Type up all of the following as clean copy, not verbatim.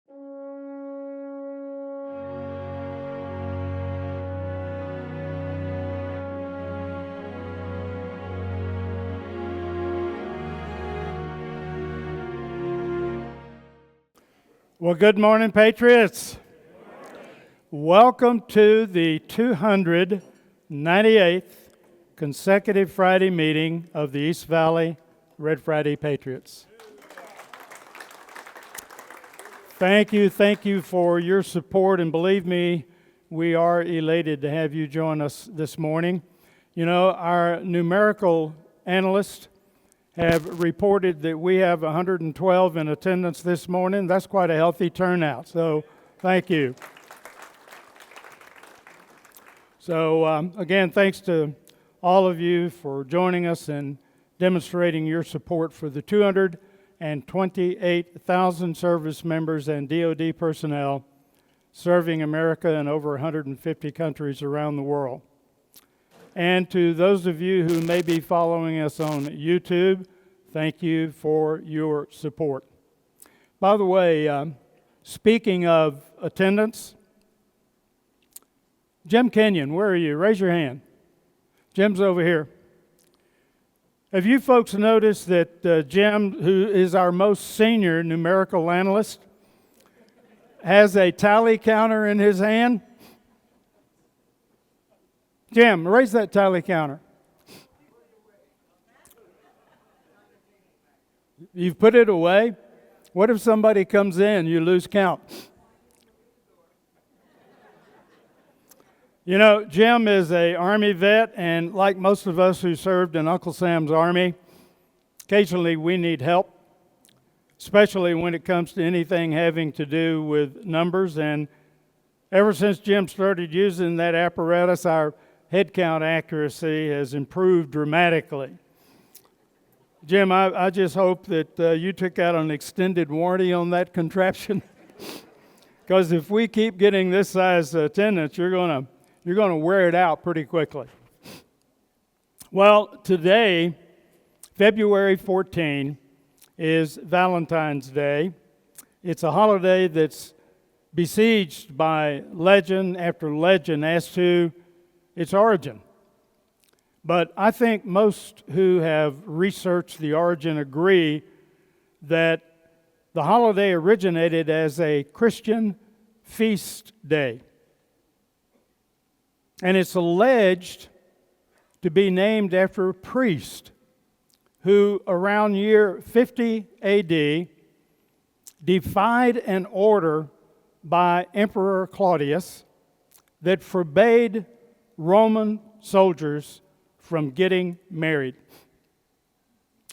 Well, good morning, Patriots. Welcome to the 298th consecutive Friday meeting of the East Valley Red Friday Patriots. Thank you for your support, and believe me, we are elated to have you join us this morning. You know, our numerical analysts have reported that we have 112 in attendance this morning. That's quite a healthy turnout, so thank you. So again, thanks to all of you for joining us and demonstrating your support for the 228,000 service members and DoD personnel serving America in over 150 countries around the world. And to those of you who may be following us on YouTube, thank you for your support. By the way, speaking of attendance, Jim Kenyon, where are you? Raise your hand. Jim's over here. Have you folks noticed that Jim, who is our most senior numerical analyst, has a tally counter in his hand? Jim, raise that tally counter. You've put it away? What if somebody comes in, you lose count? You know, Jim is an Army vet, and like most of us who served in Uncle Sam's Army, occasionally we need help, especially when it comes to anything having to do with numbers. And ever since Jim started using that apparatus, our head count accuracy has improved dramatically. Jim, I just hope that you took out an extended warranty on that contraption, because if we keep getting this size attendance, you're going to wear it out pretty quickly. Well, today, February 14, is Valentine's Day. It's a holiday that's besieged by legend after legend as to its origin. But I think most who have researched the origin agree that the holiday originated as a Christian feast day. And it's alleged to be named after a priest who, around year 50 AD, defied an order by Emperor Claudius that forbade Roman soldiers from getting married.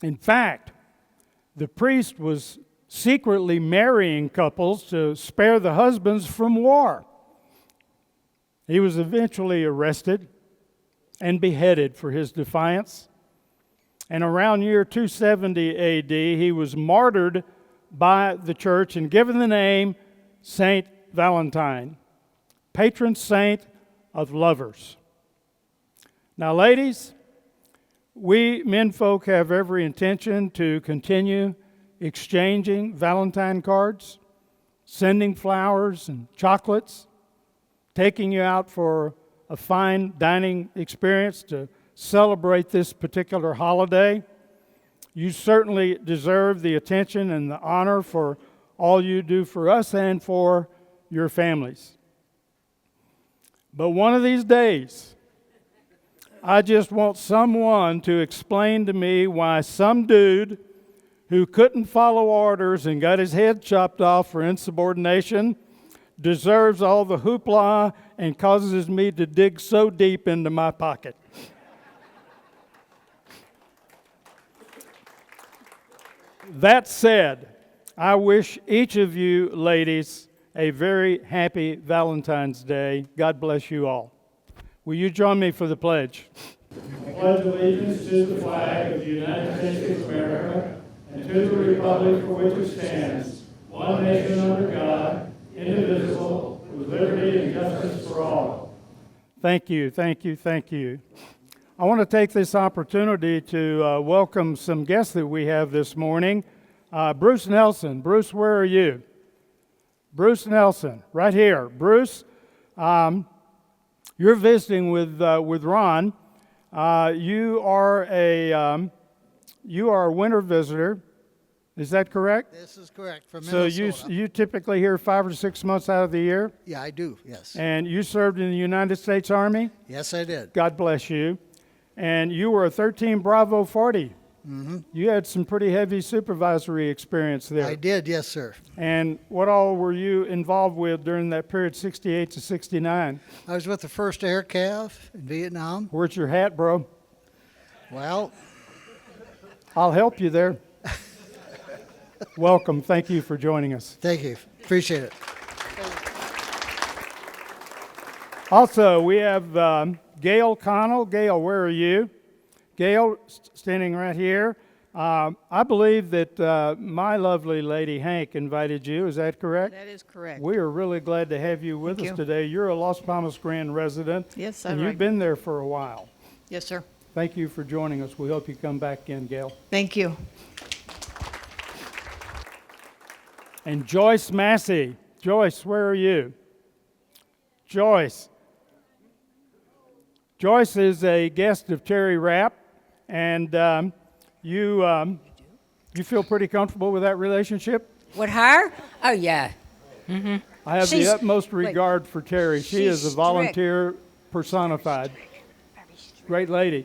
In fact, the priest was secretly marrying couples to spare the husbands from war. He was eventually arrested and beheaded for his defiance. And around year 270 AD, he was martyred by the church and given the name Saint Valentine, patron saint of lovers. Now, ladies, we menfolk have every intention to continue exchanging Valentine cards, sending flowers and chocolates, taking you out for a fine dining experience to celebrate this particular holiday. You certainly deserve the attention and the honor for all you do for us and for your families. But one of these days, I just want someone to explain to me why some dude who couldn't follow orders and got his head chopped off for insubordination deserves all the hoopla and causes me to dig so deep into my pocket. That said, I wish each of you ladies a very happy Valentine's Day. God bless you all. Will you join me for the pledge? I pledge allegiance to the flag of the United States of America and to the republic for which it stands, one nation under God, indivisible, with liberty and justice for all. Thank you. I want to take this opportunity to welcome some guests that we have this morning. Bruce Nelson. Bruce, where are you? Bruce Nelson, right here. Bruce, you're visiting with Ron. You are a winter visitor. Is that correct? This is correct, from So Minnesota. you typically here 5 or 6 months out of the year? Yeah, I do, yes. And you served in the United States Army? Yes, I did. God bless you. And you were a 13 Bravo 40. Mm-hmm. You had some pretty heavy supervisory experience there. I did, yes, sir. And what all were you involved with during that period, 68 to 69? I was with the 1st Air Cav in Vietnam. Where's your hat, bro? Well, I'll help you there. Welcome. Thank you for joining us. thank you. Appreciate it. Also, we have Gail Connell. Gail, where are you? Gail, standing right here. I believe that my lovely lady Hank invited you. Is that correct? That is correct. We are really glad to have you with Thank us you. today. You're a Las Palmas Grand resident. Yes, and I'm you've right. been there for a while. Yes, sir. Thank you for joining us. We hope you come back again, Gail. Thank you. And Joyce Massey. Joyce, where are you? Joyce. Joyce is a guest of Terry Rapp, and you feel pretty comfortable with that relationship? With her? Oh, yeah. I have She's- the utmost wait. regard for Terry. She She's is a volunteer personified. Great lady.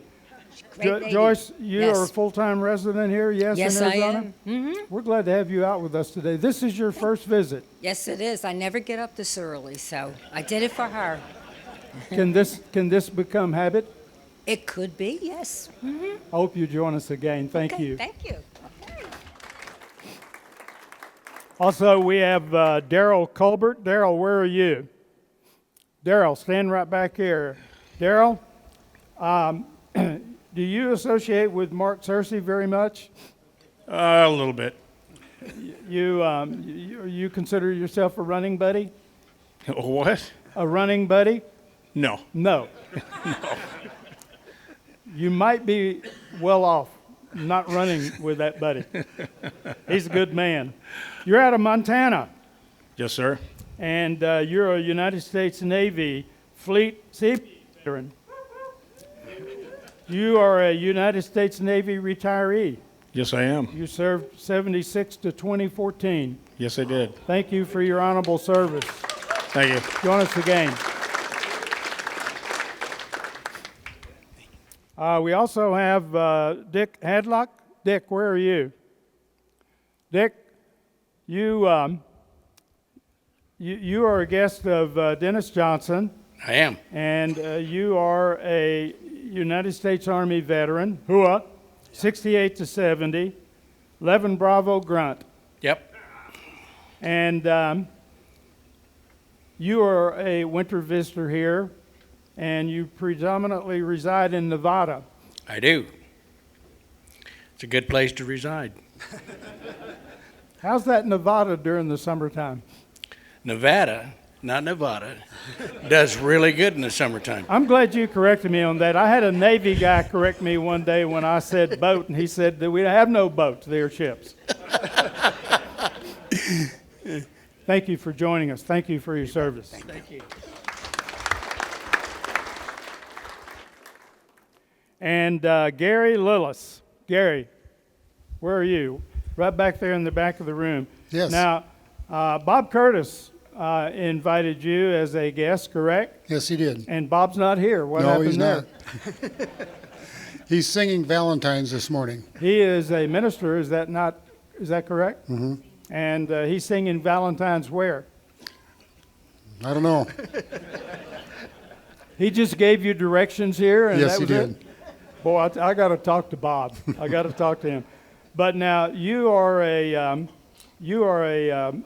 Great lady. Joyce, you Yes. are a full-time resident here, yes, Yes, in I Arizona? am. Mm-hmm. We're glad to have you out with us today. This is your first visit. Yes, it is. I never get up this early, so I did it for her. Can this become habit? It could be, yes. I hope you join us again. Thank Okay, you. Thank you. Okay. Also, we have Daryl Colbert. Daryl, where are you? Daryl, stand right back here. Daryl, do you associate with Mark Searcy very much? A little bit. You consider yourself a running buddy? What? A running buddy? No. No. You might be well off not running with that buddy. He's a good man. You're out of Montana, Yes, sir. and you're a United States Navy Fleet Safety veteran. You are a United States Navy retiree. Yes, I am. You served 76 to 2014. Yes, I did. Thank you for your honorable service. Thank you. Join us again. We also have Dick Hadlock. Dick, where are you? Dick, you are a guest of Dennis Johnson, I am. and you are a United States Army veteran, HUA, 68 to 70, 11 Bravo Grunt. Yep. And you are a winter visitor here, and you predominantly reside in Nevada. I do. It's a good place to reside. How's that Nevada during the summertime? Nevada, not Nevada, does really good in the summertime. I'm glad you corrected me on that. I had a Navy guy correct me one day when I said boat, and he said that we have no boats, they're ships. Thank you for joining us. Thank you for your service. Thank you. And Gary Lillis. Gary, where are you? Right back there in the back of the room. Yes. Now, Bob Curtis invited you as a guest, correct? Yes, he did. And Bob's not here. What No, happened he's there? not. He's singing Valentine's this morning. He is a minister. Is that not? Is that correct? Mm-hmm. And he's singing Valentine's where? I don't know. He just gave you directions here, and Yes, that he was did. it. Boy, I got to talk to Bob. I got to talk to him. But now you are a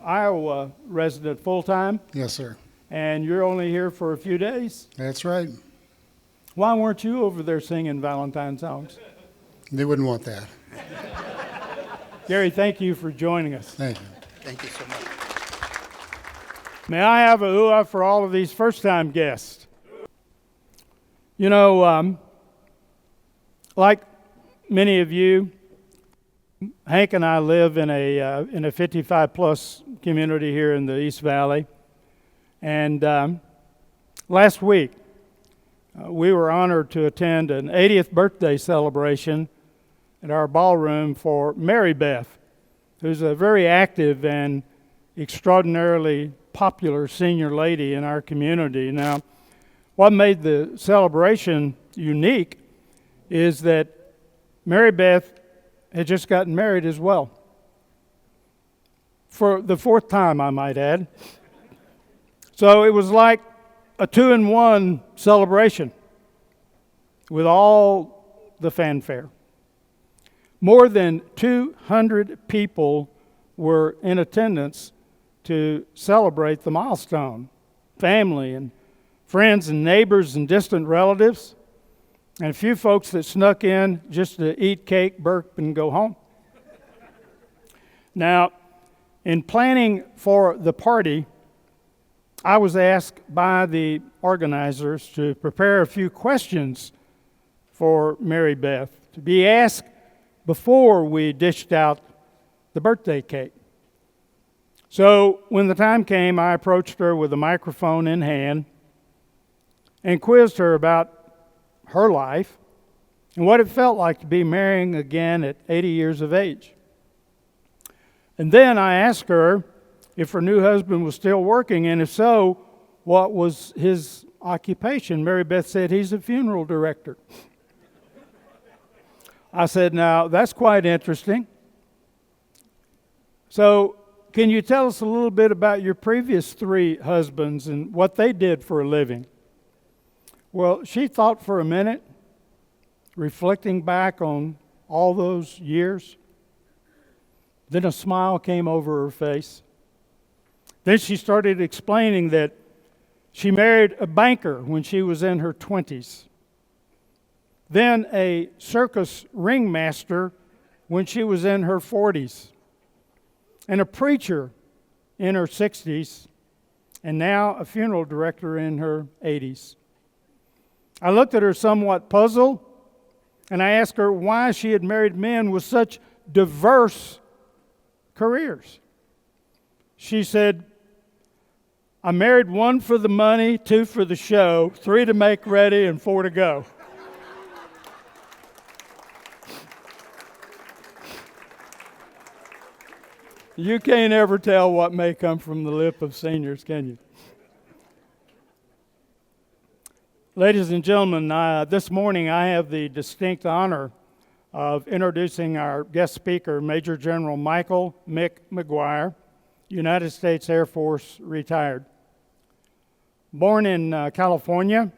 Iowa resident full time, Yes, sir. and you're only here for a few days. That's right. Why weren't you over there singing Valentine songs? They wouldn't want that. Gary, thank you for joining us. Thank you. Thank you so much. May I have a hooah for all of these first-time guests? You know, like many of you, Hank and I live in a 55-plus community here in the East Valley. And last week, we were honored to attend an 80th birthday celebration at our ballroom for Mary Beth, who's a very active and extraordinarily popular senior lady in our community. Now, what made the celebration unique is that Mary Beth had just gotten married as well. For the fourth time, I might add. So it was like a 2-in-1 celebration with all the fanfare. More than 200 people were in attendance to celebrate the milestone. Family and friends and neighbors and distant relatives, and a few folks that snuck in just to eat cake, burp, and go home. Now, in planning for the party, I was asked by the organizers to prepare a few questions for Mary Beth, to be asked before we dished out the birthday cake. So when the time came, I approached her with a microphone in hand and quizzed her about her life and what it felt like to be marrying again at 80 years of age. And then I asked her if her new husband was still working, and if so, what was his occupation. Mary Beth said he's a funeral director. I said, now, that's quite interesting. So, can you tell us a little bit about your previous 3 husbands and what they did for a living? Well, she thought for a minute, reflecting back on all those years. Then a smile came over her face. Then she started explaining that she married a banker when she was in her 20s. Then a circus ringmaster when she was in her 40s. And a preacher in her 60s. And now a funeral director in her 80s. I looked at her somewhat puzzled, and I asked her why she had married men with such diverse careers. She said, I married 1 for the money, 2 for the show, 3 to make ready, and 4 to go. You can't ever tell what may come from the lip of seniors, can you? Ladies and gentlemen, this morning I have the distinct honor of introducing our guest speaker, Major General Michael Mick McGuire, United States Air Force retired. Born in California,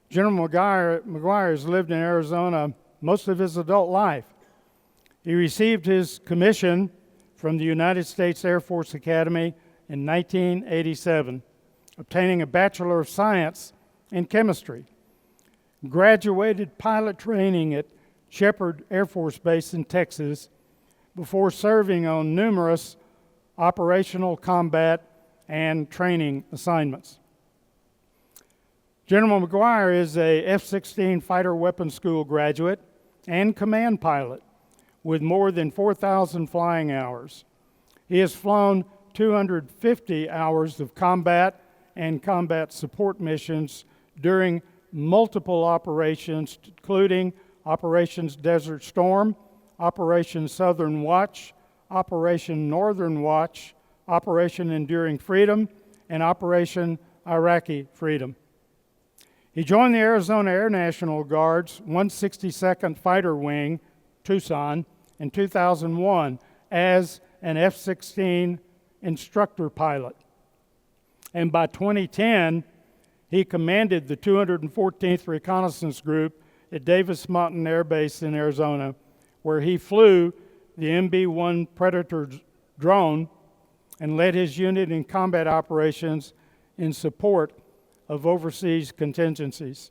General McGuire has lived in Arizona most of his adult life. He received his commission from the United States Air Force Academy in 1987, obtaining a Bachelor of Science in Chemistry. Graduated pilot training at Shepherd Air Force Base in Texas before serving on numerous operational, combat, and training assignments. General McGuire is a F-16 Fighter Weapons School graduate and command pilot with more than 4,000 flying hours. He has flown 250 hours of combat and combat support missions during multiple operations, including Operations Desert Storm, Operation Southern Watch, Operation Northern Watch, Operation Enduring Freedom, and Operation Iraqi Freedom. He joined the Arizona Air National Guard's 162nd Fighter Wing, Tucson, in 2001 as an F-16 instructor pilot. And by 2010, he commanded the 214th Reconnaissance Group at Davis Mountain Air Base in Arizona, where he flew the MB-1 Predator drone and led his unit in combat operations in support of overseas contingencies.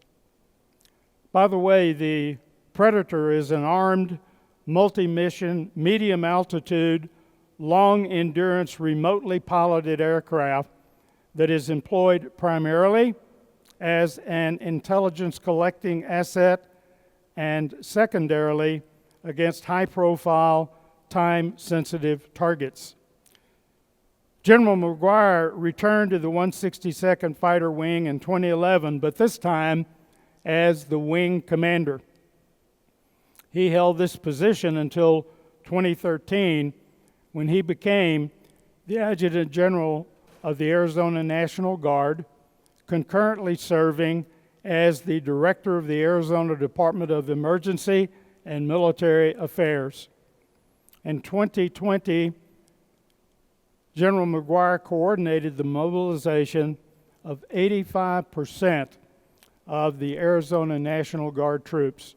By the way, the Predator is an armed, multi-mission, medium-altitude, long-endurance, remotely piloted aircraft that is employed primarily as an intelligence-collecting asset and secondarily against high-profile, time-sensitive targets. General McGuire returned to the 162nd Fighter Wing in 2011, but this time as the wing commander. He held this position until 2013, when he became the Adjutant General of the Arizona National Guard, concurrently serving as the Director of the Arizona Department of Emergency and Military Affairs. In 2020, General McGuire coordinated the mobilization of 85% of the Arizona National Guard troops,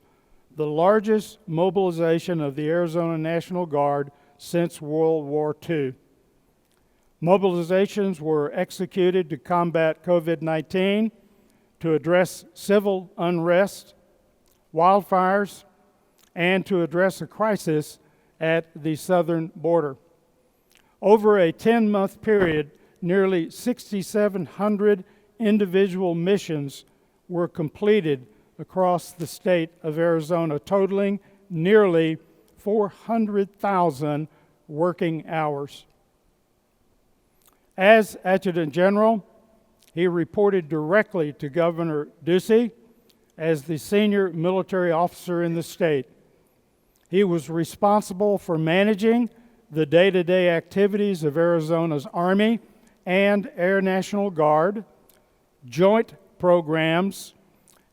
the largest mobilization of the Arizona National Guard since World War II. Mobilizations were executed to combat COVID-19, to address civil unrest, wildfires, and to address a crisis at the southern border. Over a 10-month period, nearly 6,700 individual missions were completed across the state of Arizona, totaling nearly 400,000 working hours. As Adjutant General, he reported directly to Governor Ducey as the senior military officer in the state. He was responsible for managing the day-to-day activities of Arizona's Army and Air National Guard, joint programs,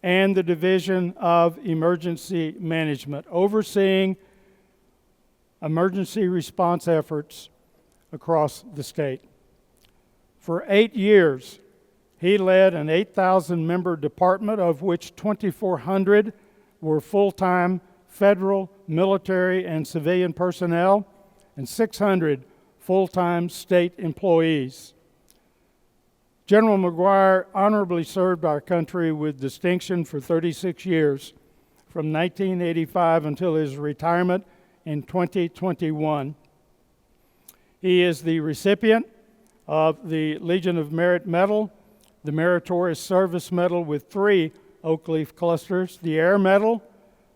and the Division of Emergency Management, overseeing emergency response efforts across the state. For 8 years, he led an 8,000-member department, of which 2,400 were full-time federal, military, and civilian personnel, and 600 full-time state employees. General McGuire honorably served our country with distinction for 36 years, from 1985 until his retirement in 2021. He is the recipient of the Legion of Merit Medal, the Meritorious Service Medal with 3 Oak Leaf clusters, the Air Medal,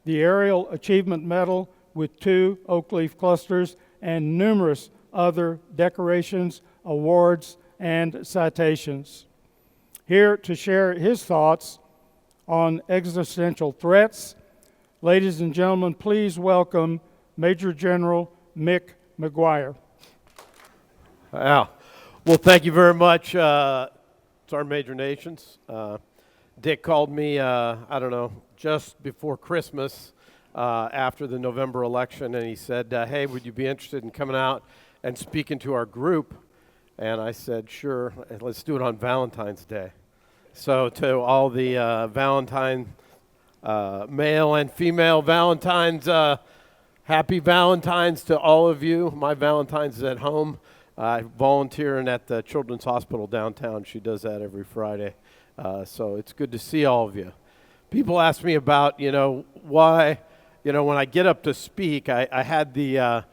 the Aerial Achievement Medal with 2 Oak Leaf clusters, and numerous other decorations, awards, and citations. Here to share his thoughts on existential threats, ladies and gentlemen, please welcome Major General Mick McGuire. Wow. Well, thank you very much, Sergeant Major Nations. Dick called me, I don't know, just before Christmas, after the November election, and he said, hey, would you be interested in coming out and speaking to our group? And I said, sure, and let's do it on Valentine's Day. So to all the male and female Valentines, happy Valentine's to all of you. My Valentine's is at home. I volunteer at the Children's Hospital downtown. She does that every Friday. So it's good to see all of you. People ask me about, why, when I get up to speak, I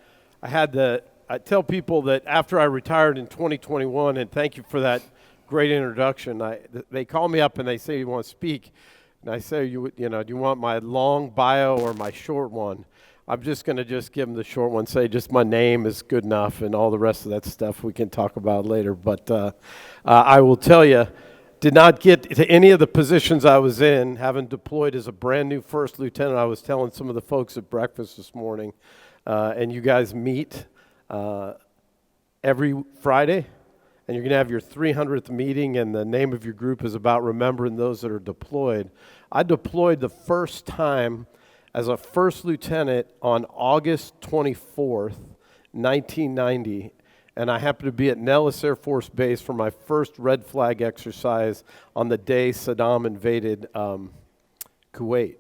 tell people that after I retired in 2021, and thank you for that great introduction, they call me up and they say, you want to speak? And I say, do you want my long bio or my short one? I'm just going to give them the short one, say just my name is good enough, and all the rest of that stuff we can talk about later. But I will tell you, did not get to any of the positions I was in, having deployed as a brand new first lieutenant. I was telling some of the folks at breakfast this morning, and you guys meet every Friday, and you're going to have your 300th meeting, and the name of your group is about remembering those that are deployed. I deployed the first time as a first lieutenant on August 24th, 1990, and I happened to be at Nellis Air Force Base for my first red flag exercise on the day Saddam invaded Kuwait.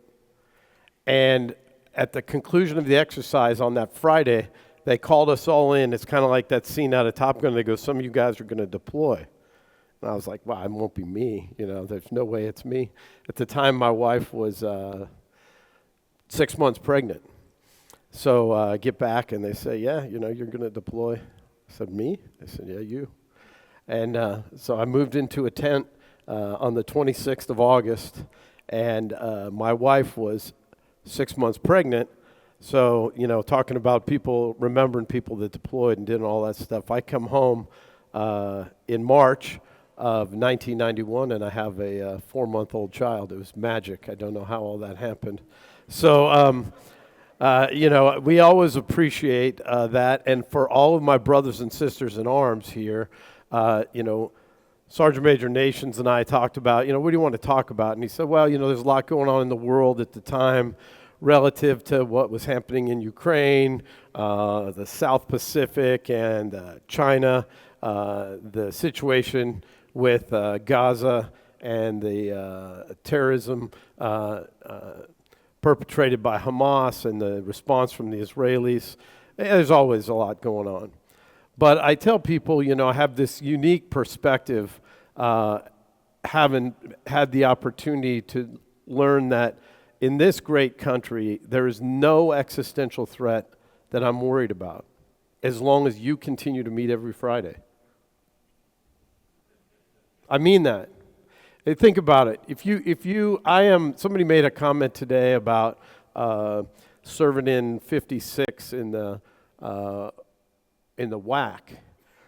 And at the conclusion of the exercise on that Friday, they called us all in. It's kind of like that scene out of Top Gun. They go, some of you guys are going to deploy. And I was like, wow, it won't be me. There's no way it's me. At the time, my wife was 6 months pregnant. So I get back and they say, yeah, you're going to deploy. I said, me? They said, yeah, you. And so I moved into a tent on the 26th of August, and my wife was 6 months pregnant. So, talking about people, remembering people that deployed and did all that stuff. I come home in March of 1991, and I have a 4-month-old child. It was magic. I don't know how all that happened. So, we always appreciate that. And for all of my brothers and sisters in arms here, Sergeant Major Nations and I talked about, what do you want to talk about? And he said, well, there's a lot going on in the world at the time relative to what was happening in Ukraine, the South Pacific, and China, the situation with Gaza and the terrorism perpetrated by Hamas and the response from the Israelis. There's always a lot going on. But I tell people, I have this unique perspective, having had the opportunity to learn that in this great country, there is no existential threat that I'm worried about, as long as you continue to meet every Friday. I mean that. Hey, think about it. Somebody made a comment today about serving in 56 in the WAC.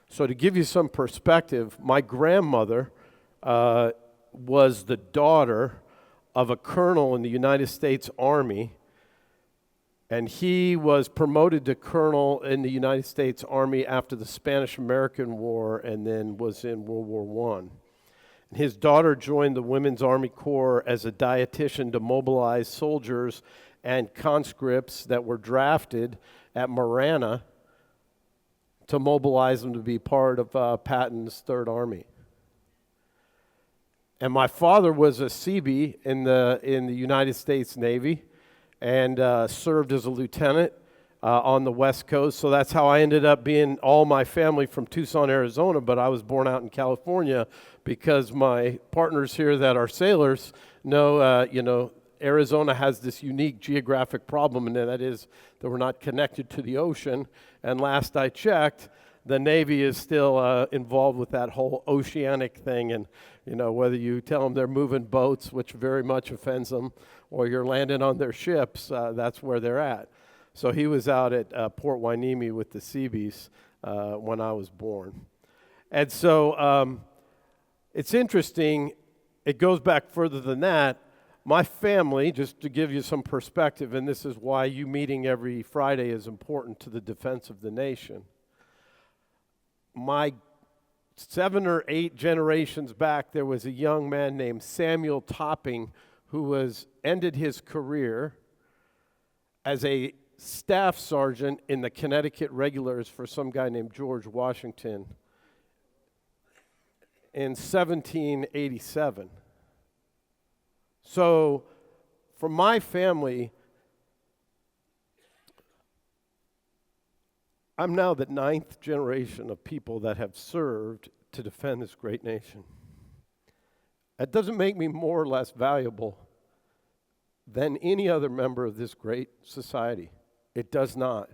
So to give you some perspective, my grandmother was the daughter of a colonel in the United States Army, and he was promoted to colonel in the United States Army after the Spanish-American War and then was in World War I. His daughter joined the Women's Army Corps as a dietitian to mobilize soldiers and conscripts that were drafted at Marana to mobilize them to be part of Patton's Third Army. And my father was a Seabee in the United States Navy and served as a lieutenant on the West Coast. So that's how I ended up being all my family from Tucson, Arizona, but I was born out in California because my partners here that are sailors know, Arizona has this unique geographic problem, and that is that we're not connected to the ocean. And last I checked, the Navy is still involved with that whole oceanic thing. And, whether you tell them they're moving boats, which very much offends them, or you're landing on their ships, that's where they're at. So he was out at Port Hueneme with the Seabees when I was born. And so it's interesting. It goes back further than that. My family, just to give you some perspective, and this is why you meeting every Friday is important to the defense of the nation. My 7 or 8 generations back, there was a young man named Samuel Topping who ended his career as a staff sergeant in the Connecticut Regulars for some guy named George Washington in 1787. So for my family, I'm now the 9th generation of people that have served to defend this great nation. That doesn't make me more or less valuable than any other member of this great society. It does not.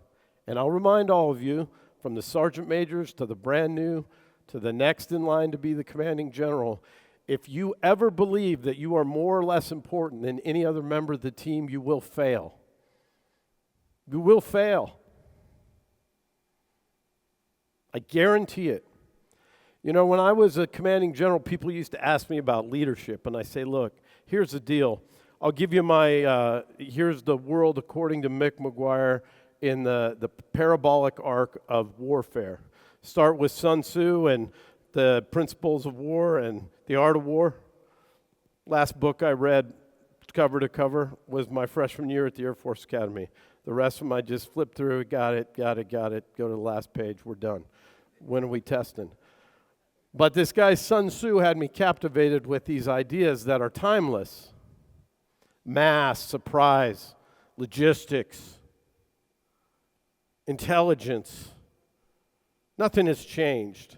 And I'll remind all of you, from the sergeant majors to the brand new, to the next in line to be the commanding general, if you ever believe that you are more or less important than any other member of the team, you will fail. You will fail. I guarantee it. When I was a commanding general, people used to ask me about leadership, and I say, look, here's the deal. I'll give you here's the world according to Mick McGuire in the parabolic arc of warfare. Start with Sun Tzu and the principles of war and the art of war. Last book I read cover to cover was my freshman year at the Air Force Academy. The rest of them I just flipped through, got it, go to the last page, we're done. When are we testing? But this guy Sun Tzu had me captivated with these ideas that are timeless. Mass, surprise, logistics, intelligence. Nothing has changed.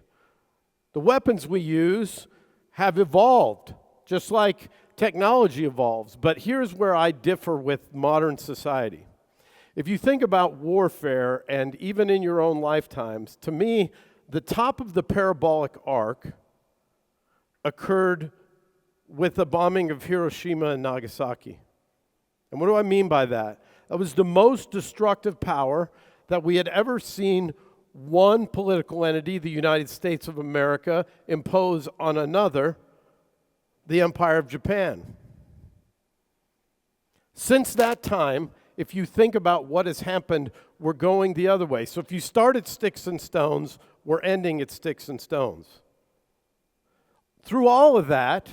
The weapons we use have evolved, just like technology evolves. But here's where I differ with modern society. If you think about warfare, and even in your own lifetimes, to me, the top of the parabolic arc occurred with the bombing of Hiroshima and Nagasaki. And what do I mean by that? That was the most destructive power that we had ever seen one political entity, the United States of America, impose on another, the Empire of Japan. Since that time, if you think about what has happened, we're going the other way. So if you start at sticks and stones, we're ending at sticks and stones. Through all of that,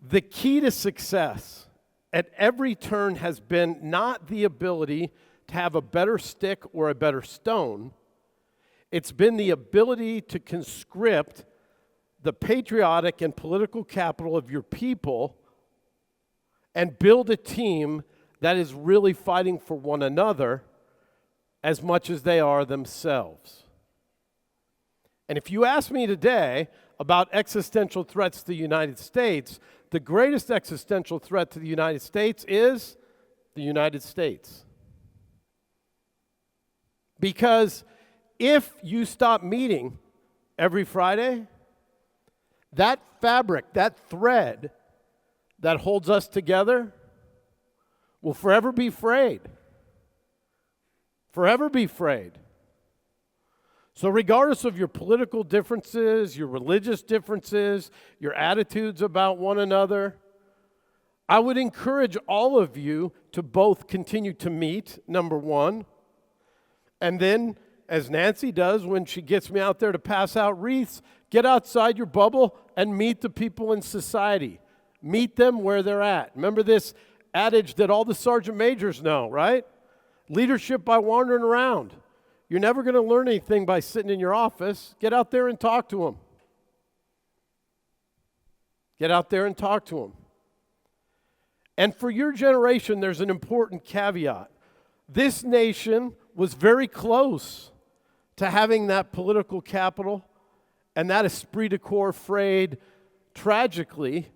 the key to success at every turn has been not the ability to have a better stick or a better stone. It's been the ability to conscript the patriotic and political capital of your people and build a team that is really fighting for one another as much as they are themselves. And if you ask me today about existential threats to the United States, the greatest existential threat to the United States is the United States. Because if you stop meeting every Friday, that fabric, that thread that holds us together will forever be frayed. Forever be frayed. So regardless of your political differences, your religious differences, your attitudes about one another, I would encourage all of you to both continue to meet, number one, and then, as Nancy does when she gets me out there to pass out wreaths, get outside your bubble and meet the people in society. Meet them where they're at. Remember this adage that all the sergeant majors know, right? Leadership by wandering around. You're never going to learn anything by sitting in your office. Get out there and talk to them. Get out there and talk to them. And for your generation, there's an important caveat. This nation was very close to having that political capital and that esprit de corps frayed tragically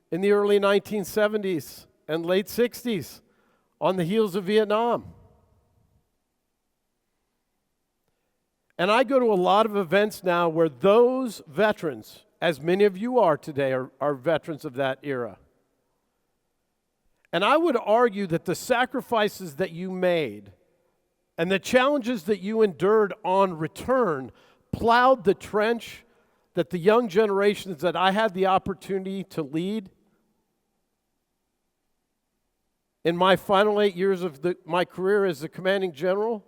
in the early 1970s and late 60s on the heels of Vietnam. And I go to a lot of events now where those veterans, as many of you are today, are veterans of that era. And I would argue that the sacrifices that you made and the challenges that you endured on return plowed the trench that the young generations that I had the opportunity to lead in my final 8 years of my career as a commanding general.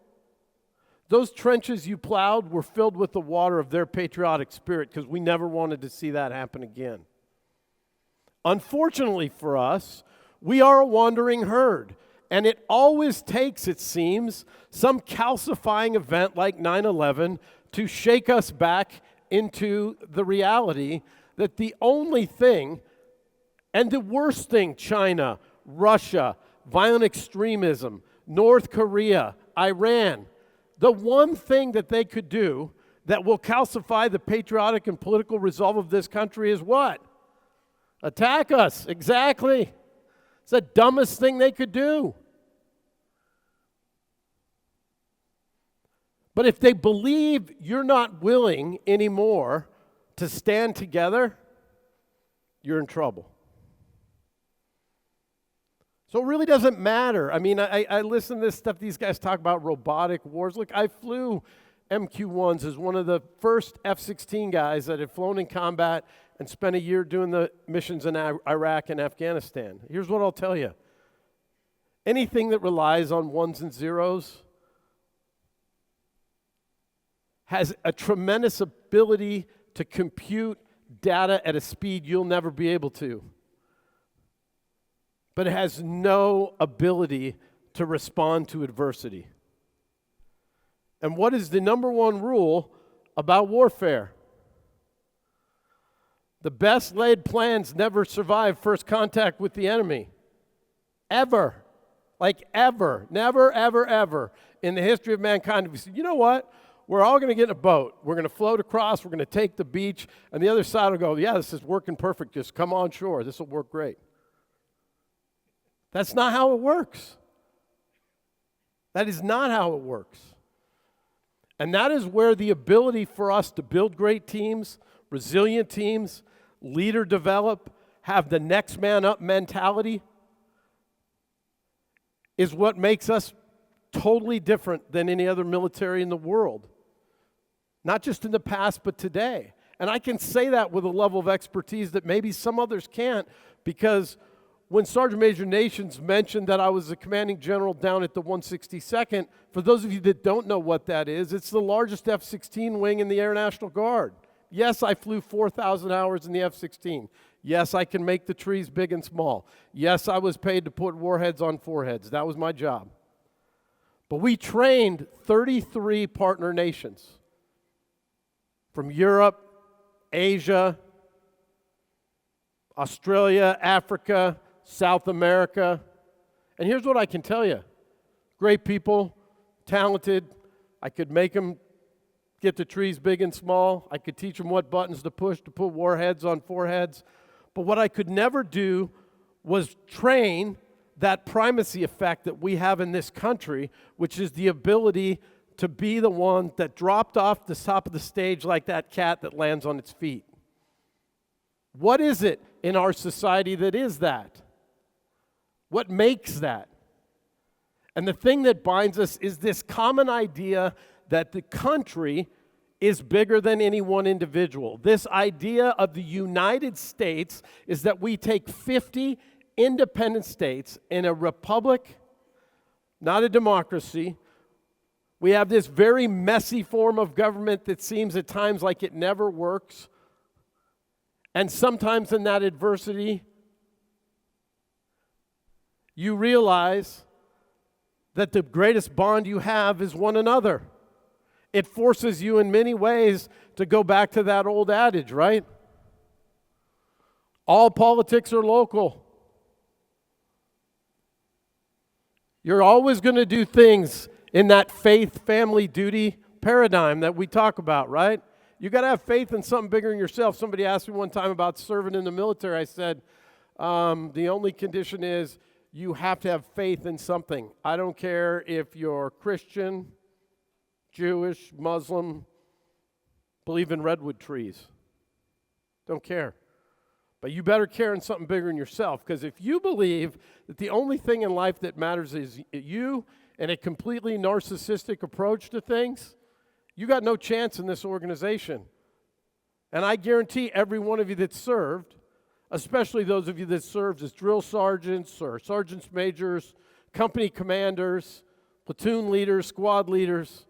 Those trenches you plowed were filled with the water of their patriotic spirit because we never wanted to see that happen again. Unfortunately for us, we are a wandering herd, and it always takes, it seems, some calcifying event like 9/11 to shake us back into the reality that the only thing, and the worst thing, China, Russia, violent extremism, North Korea, Iran, the one thing that they could do that will calcify the patriotic and political resolve of this country is what? Attack us, exactly. It's the dumbest thing they could do. But if they believe you're not willing anymore to stand together, you're in trouble. So it really doesn't matter. I mean, I listen to this stuff these guys talk about robotic wars. Look, I flew MQ-1s as one of the first F-16 guys that had flown in combat and spent a year doing the missions in Iraq and Afghanistan. Here's what I'll tell you. Anything that relies on ones and zeros has a tremendous ability to compute data at a speed you'll never be able to. But it has no ability to respond to adversity. And what is the number one rule about warfare? The best laid plans never survive first contact with the enemy. Ever. Like ever. Never, ever, ever. In the history of mankind, we said, you know what? We're all going to get in a boat. We're going to float across. We're going to take the beach. And the other side will go, yeah, this is working perfect. Just come on shore. This will work great. That's not how it works. That is not how it works. And that is where the ability for us to build great teams, resilient teams, leader develop, have the next man up mentality is what makes us totally different than any other military in the world. Not just in the past, but today. And I can say that with a level of expertise that maybe some others can't, because when Sergeant Major Nations mentioned that I was the commanding general down at the 162nd, for those of you that don't know what that is, it's the largest F-16 wing in the Air National Guard. Yes, I flew 4,000 hours in the F-16. Yes, I can make the trees big and small. Yes, I was paid to put warheads on foreheads. That was my job. But we trained 33 partner nations from Europe, Asia, Australia, Africa, South America. And here's what I can tell you. Great people, talented. I could make them get the trees big and small. I could teach them what buttons to push to put warheads on foreheads. But what I could never do was train that primacy effect that we have in this country, which is the ability to be the one that dropped off the top of the stage like that cat that lands on its feet. What is it in our society that is that? What makes that? And the thing that binds us is this common idea that the country is bigger than any one individual. This idea of the United States is that we take 50 independent states in a republic, not a democracy. We have this very messy form of government that seems at times like it never works. And sometimes in that adversity, you realize that the greatest bond you have is one another. It forces you in many ways to go back to that old adage, right? All politics are local. You're always going to do things in that faith, family, duty paradigm that we talk about, right? You got to have faith in something bigger than yourself. Somebody asked me one time about serving in the military. I said, the only condition is you have to have faith in something. I don't care if you're Christian, Jewish, Muslim, believe in redwood trees. Don't care. But you better care in something bigger than yourself, because if you believe that the only thing in life that matters is you and a completely narcissistic approach to things, you got no chance in this organization. And I guarantee every one of you that served, especially those of you that served as drill sergeants or sergeants majors, company commanders, platoon leaders, squad leaders,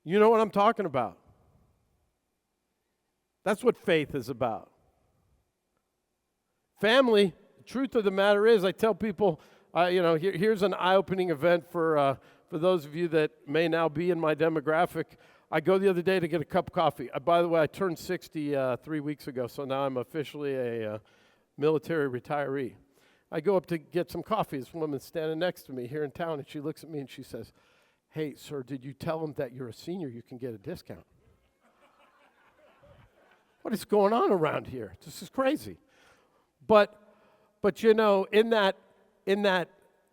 you know what I'm talking about. That's what faith is about. Family, the truth of the matter is, I tell people, here's an eye-opening event for those of you that may now be in my demographic. I go the other day to get a cup of coffee. By the way, I turned 60 3 weeks ago, so now I'm officially a military retiree. I go up to get some coffee. This woman's standing next to me here in town, and she looks at me and she says, "Hey, sir, did you tell them that you're a senior, you can get a discount?" What is going on around here? This is crazy. But in that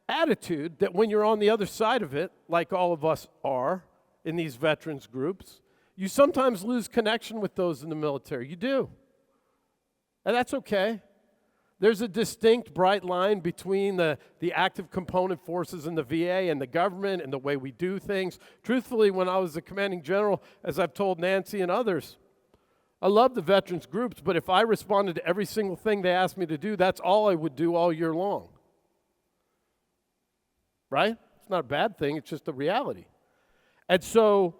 attitude, that when you're on the other side of it, like all of us are in these veterans groups, you sometimes lose connection with those in the military. You do. And that's okay. There's a distinct bright line between the active component forces in the VA and the government and the way we do things. Truthfully, when I was the commanding general, as I've told Nancy and others, I love the veterans groups, but if I responded to every single thing they asked me to do, that's all I would do all year long. Right? It's not a bad thing, it's just the reality. And so,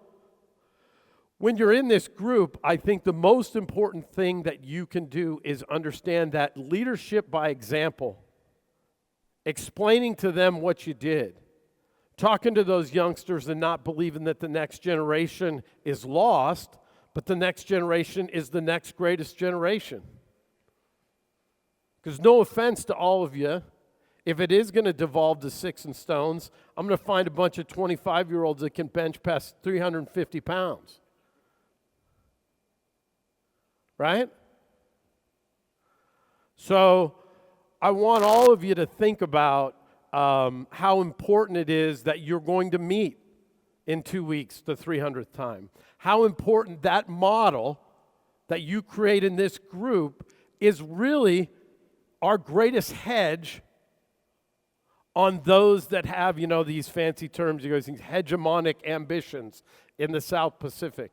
when you're in this group, I think the most important thing that you can do is understand that leadership by example, explaining to them what you did, talking to those youngsters and not believing that the next generation is lost, but the next generation is the next greatest generation. Because no offense to all of you, if it is going to devolve to sticks and stones, I'm going to find a bunch of 25-year-olds that can bench past 350 pounds. Right? So I want all of you to think about how important it is that you're going to meet in 2 weeks the 300th time. How important that model that you create in this group is really our greatest hedge on those that have, these fancy terms, these hegemonic ambitions in the South Pacific.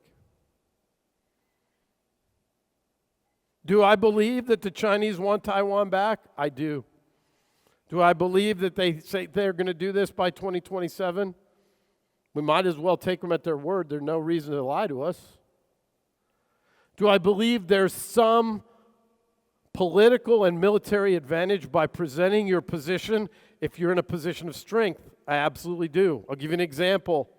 Do I believe that the Chinese want Taiwan back? I do. Do I believe that they say they're going to do this by 2027? We might as well take them at their word. There's no reason to lie to us. Do I believe there's some political and military advantage by presenting your position if you're in a position of strength? I absolutely do. I'll give you an example.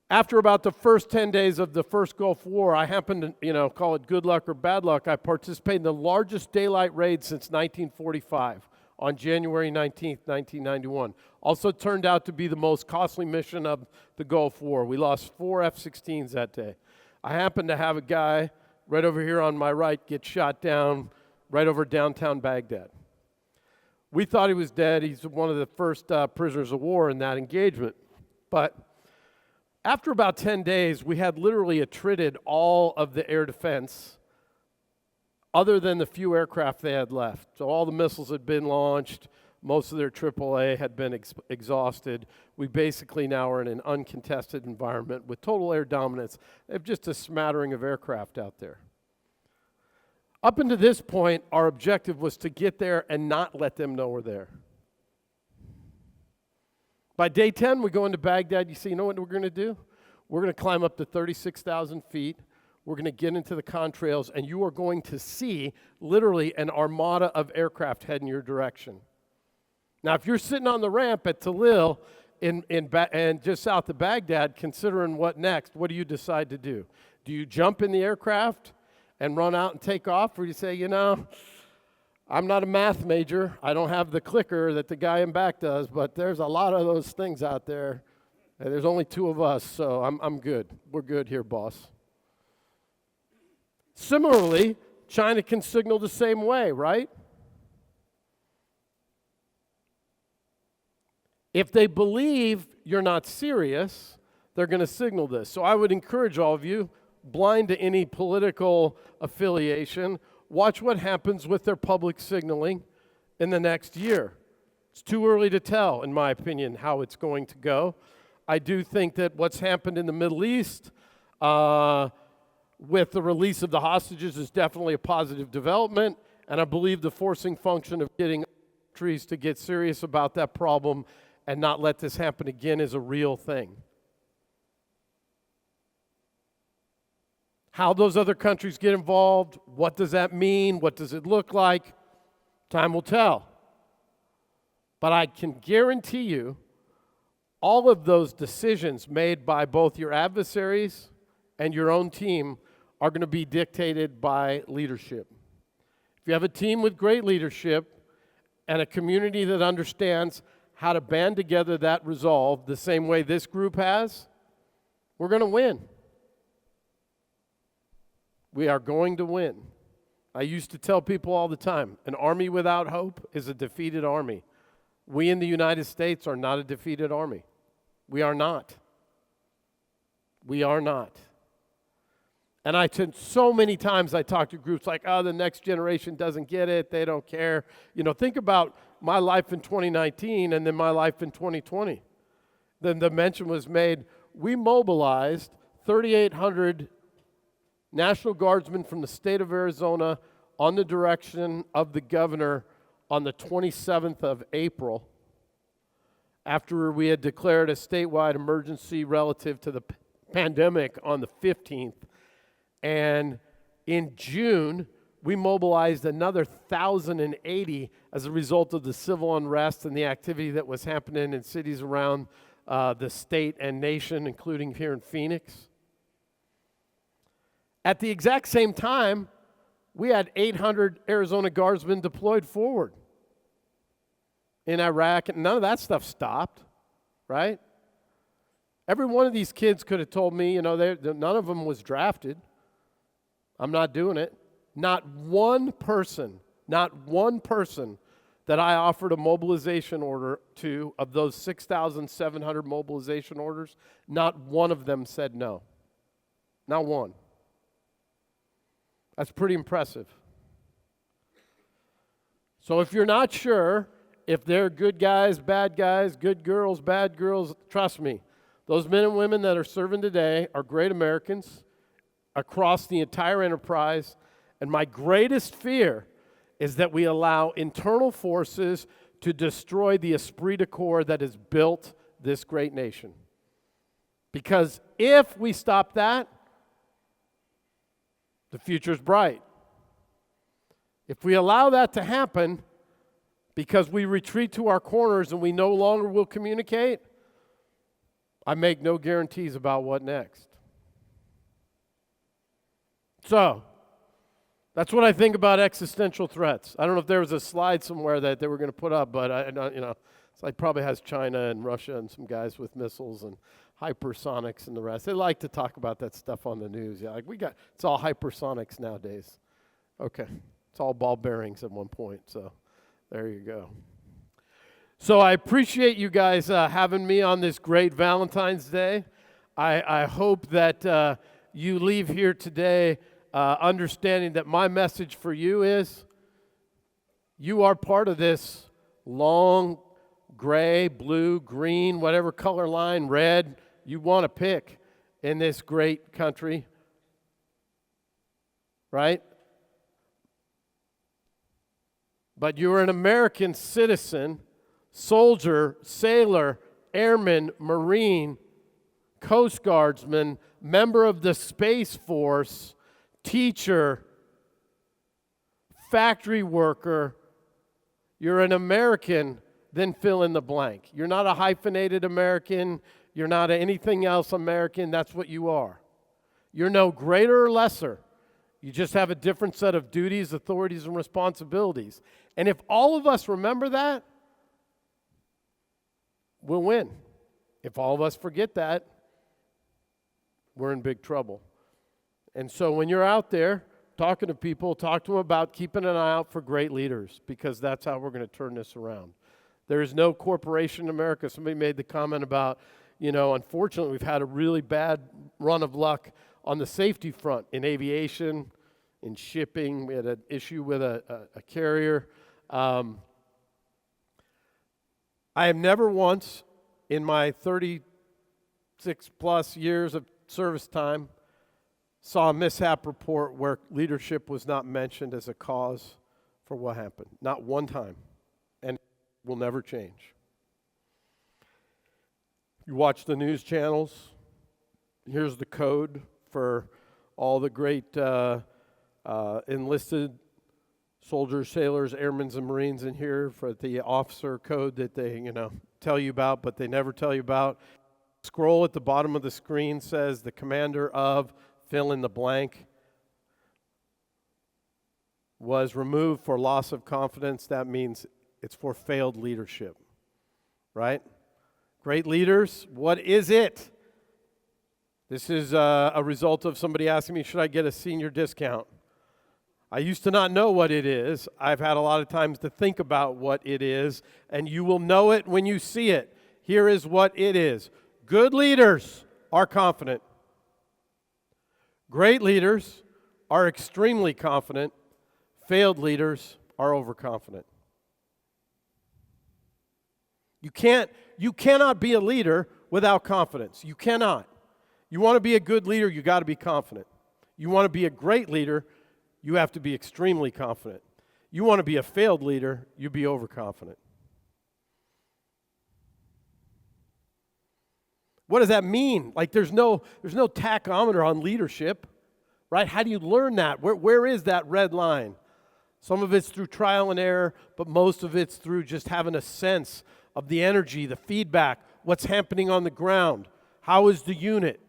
After about the first 10 days of the first Gulf War, I happened to, call it good luck or bad luck, I participated in the largest daylight raid since 1945 on January 19th, 1991. Also turned out to be the most costly mission of the Gulf War. We lost 4 F-16s that day. I happened to have a guy right over here on my right get shot down right over downtown Baghdad. We thought he was dead. He's one of the first prisoners of war in that engagement. But after about 10 days, we had literally attrited all of the air defense other than the few aircraft they had left. So all the missiles had been launched. Most of their AAA had been exhausted. We basically now are in an uncontested environment with total air dominance. They have just a smattering of aircraft out there. Up until this point, our objective was to get there and not let them know we're there. By day 10, we go into Baghdad. You know what we're going to do? We're going to climb up to 36,000 feet. We're going to get into the contrails, and you are going to see literally an armada of aircraft head in your direction. Now, if you're sitting on the ramp at Talil and just south of Baghdad, considering what next, what do you decide to do? Do you jump in the aircraft and run out and take off, or do you say, I'm not a math major. I don't have the clicker that the guy in back does, but there's a lot of those things out there, and there's only 2 of us, so I'm good. We're good here, boss. Similarly, China can signal the same way, right? If they believe you're not serious, they're going to signal this. So I would encourage all of you, blind to any political affiliation, watch what happens with their public signaling in the next year. It's too early to tell, in my opinion, how it's going to go. I do think that what's happened in the Middle East with the release of the hostages is definitely a positive development, and I believe the forcing function of getting countries to get serious about that problem and not let this happen again is a real thing. How those other countries get involved, what does that mean, what does it look like, time will tell. But I can guarantee you all of those decisions made by both your adversaries and your own team are going to be dictated by leadership. If you have a team with great leadership and a community that understands how to band together that resolve the same way this group has, we're going to win. We are going to win. I used to tell people all the time, an army without hope is a defeated army. We in the United States are not a defeated army. We are not. We are not. And so many times I talk to groups like, the next generation doesn't get it, they don't care. Think about my life in 2019 and then my life in 2020. Then the mention was made, we mobilized 3,800 National Guardsmen from the state of Arizona on the direction of the governor on the 27th of April, after we had declared a statewide emergency relative to the pandemic on the 15th. And in June, we mobilized another 1,080 as a result of the civil unrest and the activity that was happening in cities around the state and nation, including here in Phoenix. At the exact same time, we had 800 Arizona Guardsmen deployed forward in Iraq, and none of that stuff stopped, right? Every one of these kids could have told me, none of them was drafted. I'm not doing it. Not one person that I offered a mobilization order to, of those 6,700 mobilization orders, not one of them said no. Not one. That's pretty impressive. So if you're not sure if they're good guys, good girls, bad girls, trust me, those men and women that are serving today are great Americans across the entire enterprise. And my greatest fear is that we allow internal forces to destroy the esprit de corps that has built this great nation. Because if we stop that, the future's bright. If we allow that to happen because we retreat to our corners and we no longer will communicate, I make no guarantees about what next. So, that's what I think about existential threats. I don't know if there was a slide somewhere that they were going to put up, but it's like probably has China and Russia and some guys with missiles and hypersonics and the rest. They like to talk about that stuff on the news. Yeah, like it's all hypersonics nowadays. Okay, it's all ball bearings at one point. So, there you go. So I appreciate you guys having me on this great Valentine's Day. I hope that you leave here today understanding that my message for you is you are part of this long, gray, blue, green, whatever color line, red you want to pick in this great country, right? But you're an American citizen, soldier, sailor, airman, Marine, Coast Guardsman, member of the Space Force, teacher, factory worker. You're an American, then fill in the blank. You're not a hyphenated American. You're not anything else American. That's what you are. You're no greater or lesser. You just have a different set of duties, authorities, and responsibilities. And if all of us remember that, we'll win. If all of us forget that, we're in big trouble. And so when you're out there talking to people, talk to them about keeping an eye out for great leaders, because that's how we're going to turn this around. There is no corporation in America. Somebody made the comment about, unfortunately, we've had a really bad run of luck on the safety front in aviation, in shipping. We had an issue with a carrier. I have never once in my 36 plus years of service time saw a mishap report where leadership was not mentioned as a cause for what happened. Not one time. And it will never change. You watch the news channels. Here's the code for all the great enlisted soldiers, sailors, airmen, and Marines in here, for the officer code that they, tell you about, but they never tell you about. Scroll at the bottom of the screen says the commander of fill in the blank was removed for loss of confidence. That means it's for failed leadership, right? Great leaders, what is it? This is a result of somebody asking me, should I get a senior discount? I used to not know what it is. I've had a lot of times to think about what it is, and you will know it when you see it. Here is what it is. Good leaders are confident. Great leaders are extremely confident. Failed leaders are overconfident. You cannot be a leader without confidence. You cannot. You want to be a good leader, you got to be confident. You want to be a great leader, you have to be extremely confident. You want to be a failed leader, you be overconfident. What does that mean? Like there's no tachometer on leadership, right? How do you learn that? Where is that red line? Some of it's through trial and error, but most of it's through just having a sense of the energy, the feedback, what's happening on the ground. How is the unit?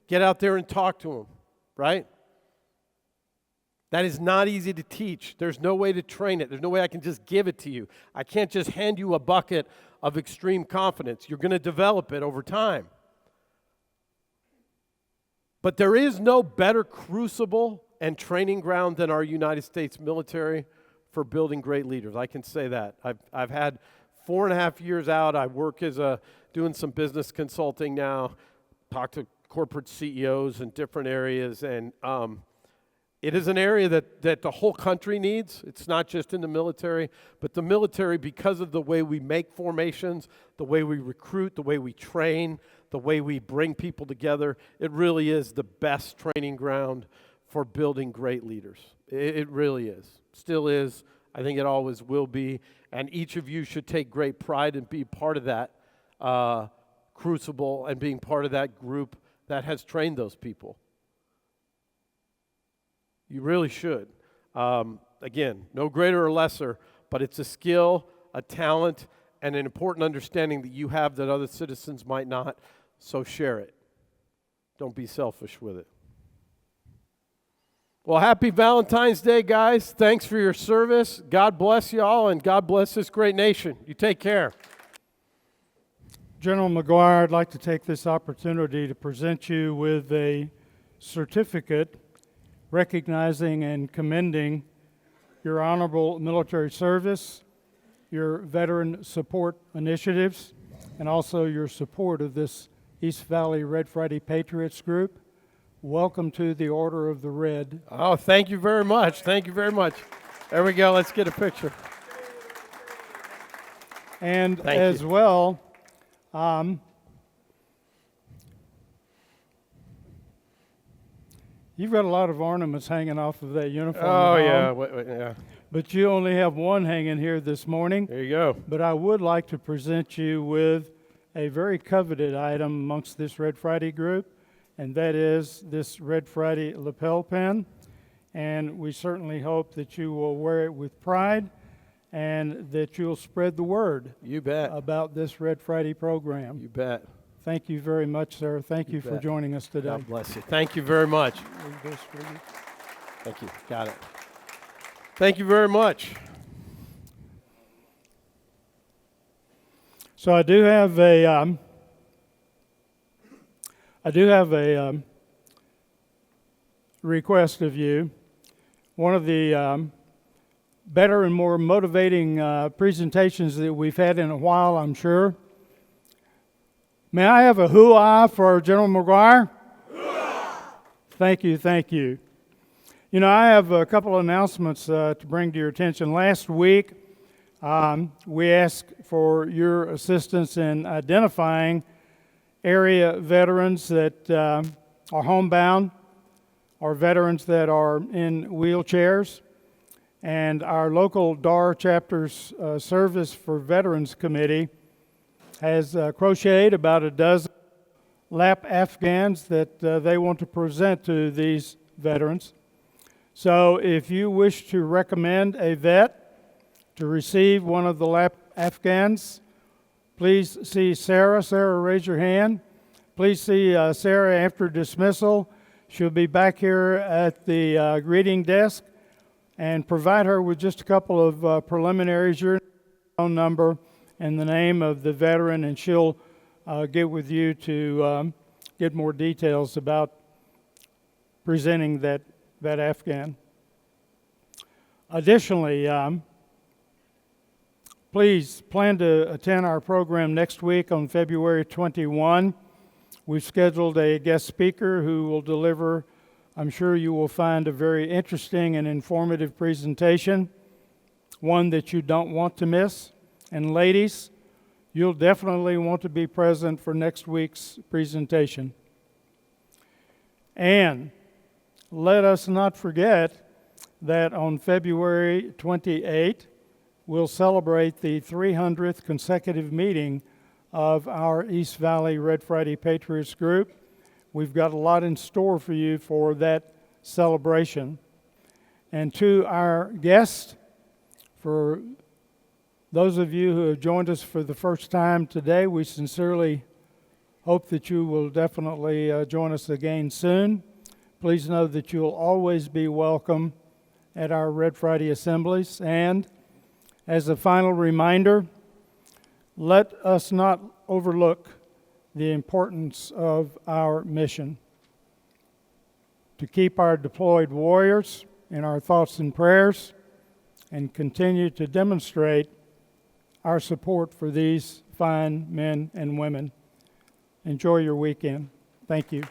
Get out there and talk to them, right? That is not easy to teach. There's no way to train it. There's no way I can just give it to you. I can't just hand you a bucket of extreme confidence. You're going to develop it over time. But there is no better crucible and training ground than our United States military for building great leaders. I can say that. I've had 4.5 years out. I work as doing some business consulting now, talk to corporate CEOs in different areas, and It is an area that the whole country needs. It's not just in the military, but the military, because of the way we make formations, the way we recruit, the way we train, the way we bring people together, it really is the best training ground for building great leaders. It really is. Still is. I think it always will be. And each of you should take great pride and be part of that crucible and being part of that group that has trained those people. You really should. Again, no greater or lesser, but it's a skill, a talent, and an important understanding that you have that other citizens might not, so share it. Don't be selfish with it. Well, happy Valentine's Day, guys. Thanks for your service. God bless you all, and God bless this great nation. You take care. General McGuire, I'd like to take this opportunity to present you with a certificate recognizing and commending your honorable military service, your veteran support initiatives, and also your support of this East Valley Red Friday Patriots group. Welcome to the Order of the Red. Oh, thank you very much. Thank you very much. There we go. Let's get a picture. And Thank as you. well, you've got a lot of ornaments hanging off of that uniform. Oh, Tom, yeah. Yeah. But you only have one hanging here this morning. There you go. But I would like to present you with a very coveted item amongst this Red Friday group, and that is this Red Friday lapel pin. And we certainly hope that you will wear it with pride and that you'll spread the word You bet. about this Red Friday program. You bet. Thank you very much, sir. Thank you for bet. joining us today. God bless you. Thank you very much. Leave this for you. Thank you. Got it. Thank you very much. So I do have a request of you. One of the better and more motivating presentations that we've had in a while, I'm sure. May I have a hoo-ah for General McGuire? Thank you, thank you. You know, I have a couple of announcements to bring to your attention. Last week, we asked for your assistance in identifying area veterans that are homebound or veterans that are in wheelchairs. And our local DAR chapter's Service for Veterans Committee has crocheted about a dozen lap Afghans that they want to present to these veterans. So if you wish to recommend a vet to receive one of the lap Afghans, please see Sarah. Sarah, raise your hand. Please see Sarah after dismissal. She'll be back here at the greeting desk, and provide her with just a couple of preliminaries, your phone number and the name of the veteran, and she'll get with you to get more details about presenting that Afghan. Additionally, please plan to attend our program next week on February 21. We've scheduled a guest speaker who will deliver, I'm sure you will find, a very interesting and informative presentation, one that you don't want to miss. And ladies, you'll definitely want to be present for next week's presentation. And let us not forget that on February 28, we'll celebrate the 300th consecutive meeting of our East Valley Red Friday Patriots group. We've got a lot in store for you for that celebration. And to our guests, for those of you who have joined us for the first time today, we sincerely hope that you will definitely join us again soon. Please know that you'll always be welcome at our Red Friday assemblies. And as a final reminder, let us not overlook the importance of our mission to keep our deployed warriors in our thoughts and prayers and continue to demonstrate our support for these fine men and women. Enjoy your weekend. Thank you.